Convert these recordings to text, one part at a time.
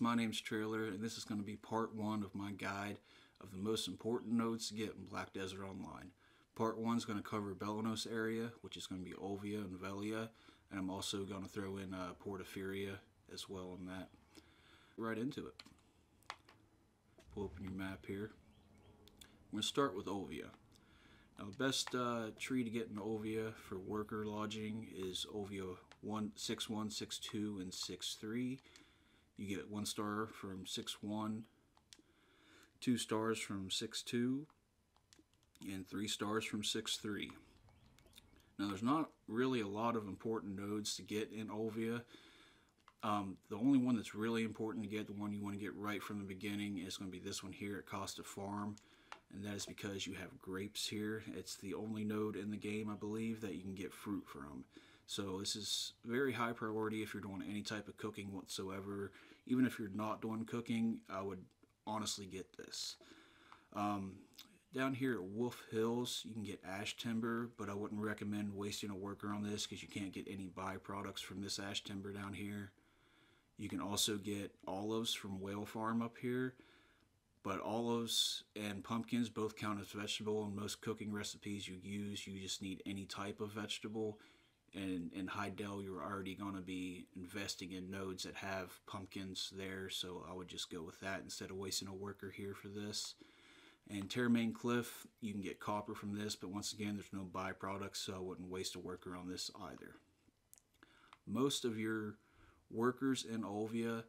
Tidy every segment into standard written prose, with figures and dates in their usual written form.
guys, my name's Trailer, and this is going to be part 1 of my guide of the most important nodes to get in Black Desert Online. Part 1 is going to cover belenos area, which is going to be olvia and velia, and I'm also going to throw in epheria as well in that. Right into it. Pull open your map here. I'm going to start with olvia. Now the best tree to get in olvia for worker lodging is olvia 6.1, 6.2, and 6.3. You get 1 star from 6.1, 2 stars from 6.2, and 3 stars from 6.3. Now there's not really a lot of important nodes to get in olvia. The only one that's really important to get, the one you want to get right from the beginning, is going to be this one here at Costa Farm. And that is because you have grapes here. It's the only node in the game, I believe, that you can get fruit from. So this is very high priority if you're doing any type of cooking whatsoever. Even if you're not doing cooking, I would honestly get this. Down here at Wolf Hills, you can get ash timber, but I wouldn't recommend wasting a worker on this because you can't get any byproducts from this ash timber down here. You can also get olives from Whale Farm up here. But olives and pumpkins both count as vegetable. In most cooking recipes you use, you just need any type of vegetable. And in High Dell, you're already going to be investing in nodes that have pumpkins there, so I would just go with that instead of wasting a worker here for this. And Terramain Cliff, you can get copper from this, but once again, there's no byproducts, so I wouldn't waste a worker on this either. Most of your workers in olvia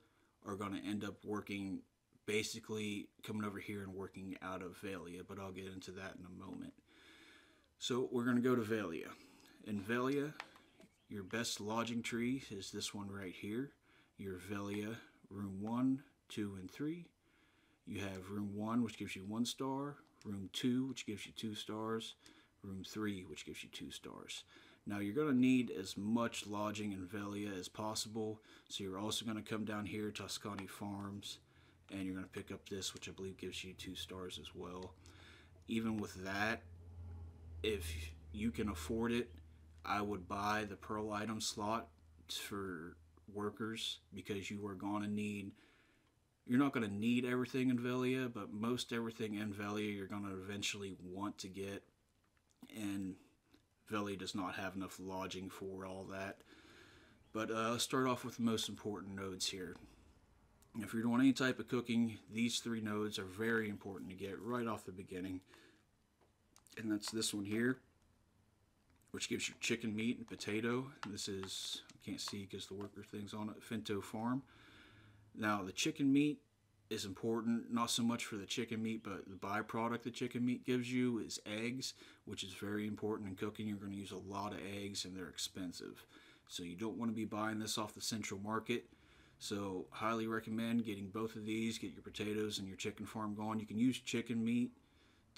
are going to end up working basically coming over here and working out of velia, but I'll get into that in a moment. So we're going to go to velia. In velia, your best lodging tree is this one right here. Your velia room 1, 2, and 3. You have room 1, which gives you 1 star, room 2, which gives you 2 stars, room 3, which gives you 2 stars. Now you're going to need as much lodging in velia as possible, so you're also going to come down here to Toscani Farms, and you're going to pick up this, which I believe gives you 2 stars as well. Even with that, if you can afford it, I would buy the pearl item slot for workers, because you are going to need, you're not going to need everything in velia, but most everything in velia you're going to eventually want to get, and velia does not have enough lodging for all that. But let's start off with the most important nodes here. If you're doing any type of cooking, these 3 nodes are very important to get right off the beginning. And that's this one here, which gives you chicken meat and potato. This is, I can't see because the worker thing's on it, Finto Farm. Now the chicken meat is important, not so much for the chicken meat, but the byproduct the chicken meat gives you is eggs, which is very important in cooking. You're going to use a lot of eggs and they're expensive. So you don't want to be buying this off the central market. So highly recommend getting both of these, get your potatoes and your chicken farm going. You can use chicken meat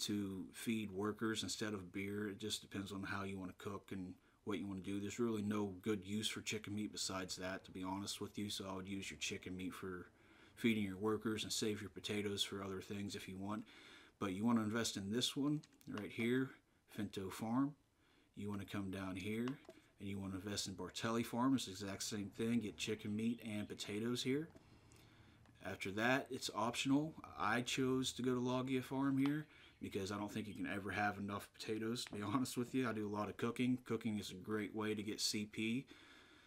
to feed workers instead of beer. It just depends on how you want to cook and what you want to do. There's really no good use for chicken meat besides that, to be honest with you. So I would use your chicken meat for feeding your workers and save your potatoes for other things if you want. But you want to invest in this one right here, Finto Farm. You want to come down here and you want to invest in Bartelli Farm. It's the exact same thing. Get chicken meat and potatoes here. After that, it's optional. I chose to go to Logia Farm here because I don't think you can ever have enough potatoes, to be honest with you. I do a lot of cooking. Cooking is a great way to get CP.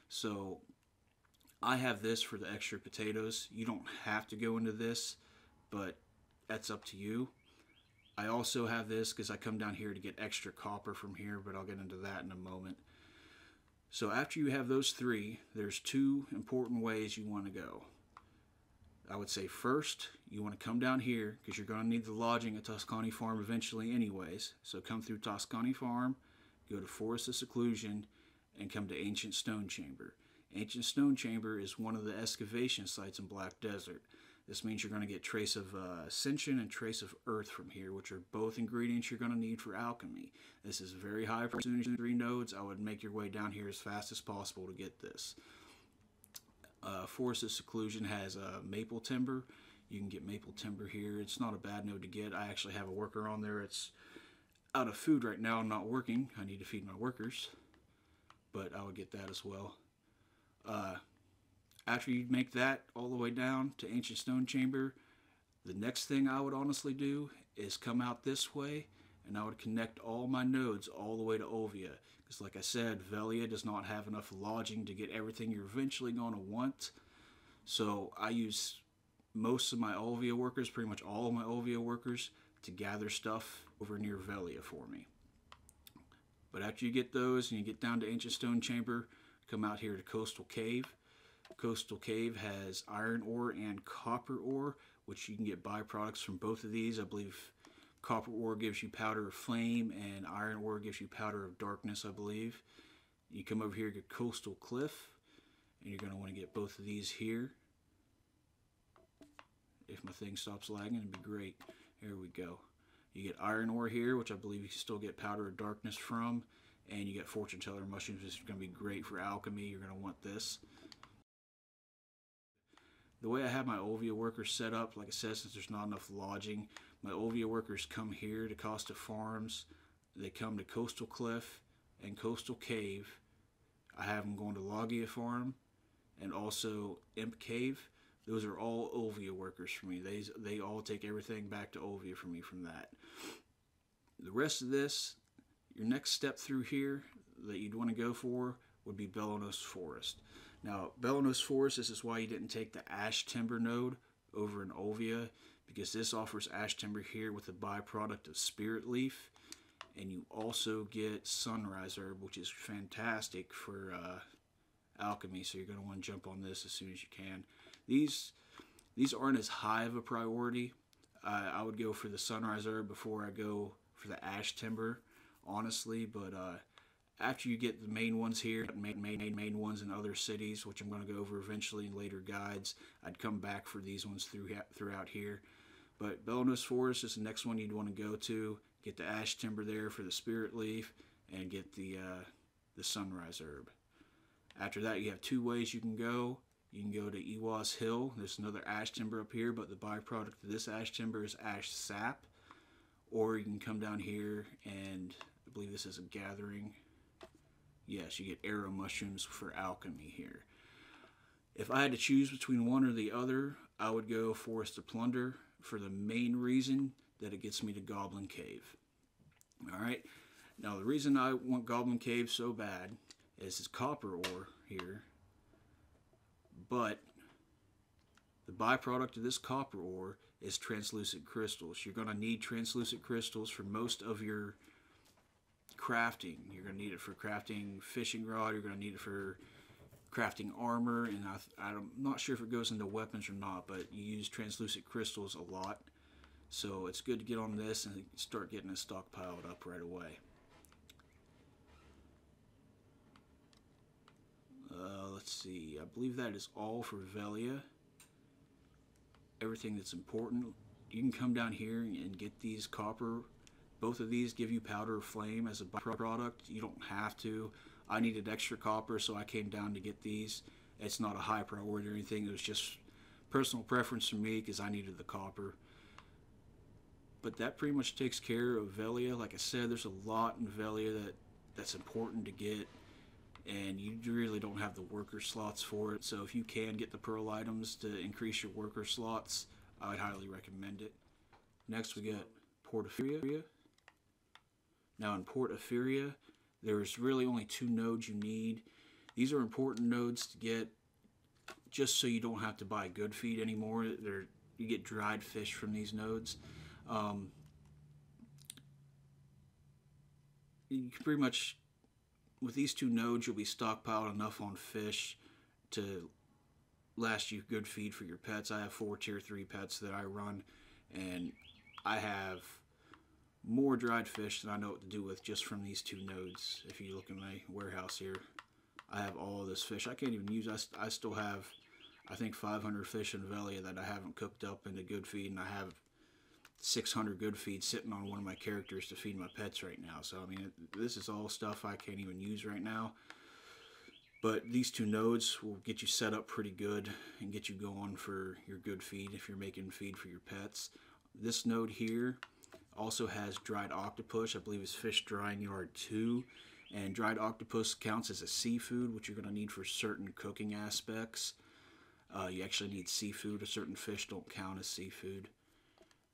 So I have this for the extra potatoes. You don't have to go into this, but that's up to you. I also have this because I come down here to get extra copper from here, but I'll get into that in a moment. So after you have those 3, there's 2 important ways you want to go. I would say first, you want to come down here because you're going to need the lodging at Toscani Farm eventually anyways. So come through Toscani Farm, go to Forest of Seclusion, and come to Ancient Stone Chamber. Ancient Stone Chamber is one of the excavation sites in Black Desert. This means you're going to get trace of ascension and trace of earth from here, which are both ingredients you're going to need for alchemy. This is very high for 3 nodes. I would make your way down here as fast as possible to get this. Forest of Seclusion has maple timber. You can get maple timber here. It's not a bad node to get. I actually have a worker on there. It's out of food right now, not working. I need to feed my workers, but I would get that as well. After you make that all the way down to Ancient Stone Chamber, the next thing I would honestly do is come out this way, and I would connect all my nodes all the way to olvia. Because like I said, velia does not have enough lodging to get everything you're eventually going to want. So I use most of my olvia workers, pretty much all of my olvia workers, to gather stuff over near velia for me. But after you get those and you get down to Ancient Stone Chamber, come out here to Coastal Cave. Coastal Cave has iron ore and copper ore, which you can get byproducts from both of these. I believe copper ore gives you powder of flame and iron ore gives you powder of darkness, I believe. You come over here to Coastal Cliff, and you're going to want to get both of these here. If my thing stops lagging, it'd be great. Here we go. You get iron ore here, which I believe you can still get powder of darkness from, and you get fortune teller mushrooms, which is going to be great for alchemy. You're going to want this. The way I have my olvia workers set up, like I said, since there's not enough lodging, my olvia workers come here to Costa Farms. They come to Coastal Cliff and Coastal Cave. I have them going to Logia Farm and also Imp Cave. Those are all olvia workers for me. They all take everything back to olvia for me from that. The rest of this, your next step through here that you'd want to go for would be Belenos Forest. Now, Belenos Forest, this is why you didn't take the ash timber node over in olvia, because this offers ash timber here with a byproduct of spirit leaf, and you also get sunrise herb, which is fantastic for alchemy, so you're going to want to jump on this as soon as you can. These aren't as high of a priority. I would go for the sunrise herb before I go for the ash timber, honestly, but after you get the main ones here, main ones in other cities, which I'm going to go over eventually in later guides, I'd come back for these ones throughout here. But Belenos Forest is the next one you'd want to go to. Get the ash timber there for the spirit leaf, and get the sunrise herb. After that, you have two ways you can go. You can go to Ewa's Hill. There's another ash timber up here, but the byproduct of this ash timber is ash sap. Or you can come down here, and I believe this is a gathering. Yes, you get arrow mushrooms for alchemy here. If I had to choose between one or the other, I would go Forest of Plunder for the main reason that it gets me to Goblin Cave. Alright, now the reason I want Goblin Cave so bad is it's copper ore here, but the byproduct of this copper ore is translucent crystals. You're going to need translucent crystals for most of your crafting. You're going to need it for crafting fishing rod, you're going to need it for crafting armor, and I'm not sure if it goes into weapons or not, but you use translucent crystals a lot. So it's good to get on this and start getting it stockpiled up right away. Let's see, I believe that is all for velia. Everything that's important. You can come down here and get these copper. Both of these give you powder of flame as a byproduct. You don't have to. I needed extra copper, so I came down to get these. It's not a high priority or anything. It was just personal preference for me because I needed the copper. But that pretty much takes care of velia. Like I said, there's a lot in velia that's important to get, and you really don't have the worker slots for it. So if you can get the pearl items to increase your worker slots, I would highly recommend it. Next we got Port Epheria. Now in Port Epheria, there's really only two nodes you need. These are important nodes to get just so you don't have to buy good feed anymore. You get dried fish from these nodes. You can pretty much, with these two nodes, you'll be stockpiled enough on fish to last you good feed for your pets. I have 4 tier 3 pets that I run, and I have more dried fish than I know what to do with just from these two nodes. If you look in my warehouse here, I have all of this fish. I can't even use, I still have, I think 500 fish in velia that I haven't cooked up into good feed, and I have 600 good feed sitting on one of my characters to feed my pets right now. So I mean, this is all stuff I can't even use right now. But these two nodes will get you set up pretty good and get you going for your good feed if you're making feed for your pets. This node here also has dried octopus. I believe it's fish drying yard 2. And dried octopus counts as a seafood, which you're going to need for certain cooking aspects. You actually need seafood. A certain fish don't count as seafood.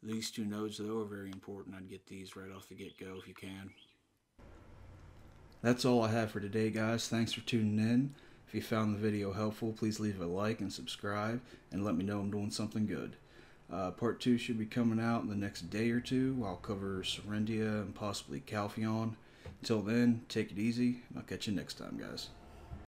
These two nodes, though, are very important. I'd get these right off the get-go if you can. That's all I have for today, guys. Thanks for tuning in. If you found the video helpful, please leave a like and subscribe, and let me know I'm doing something good. Part 2 should be coming out in the next day or two. I'll cover Serendia and possibly Calpheon. Until then, take it easy, and I'll catch you next time, guys.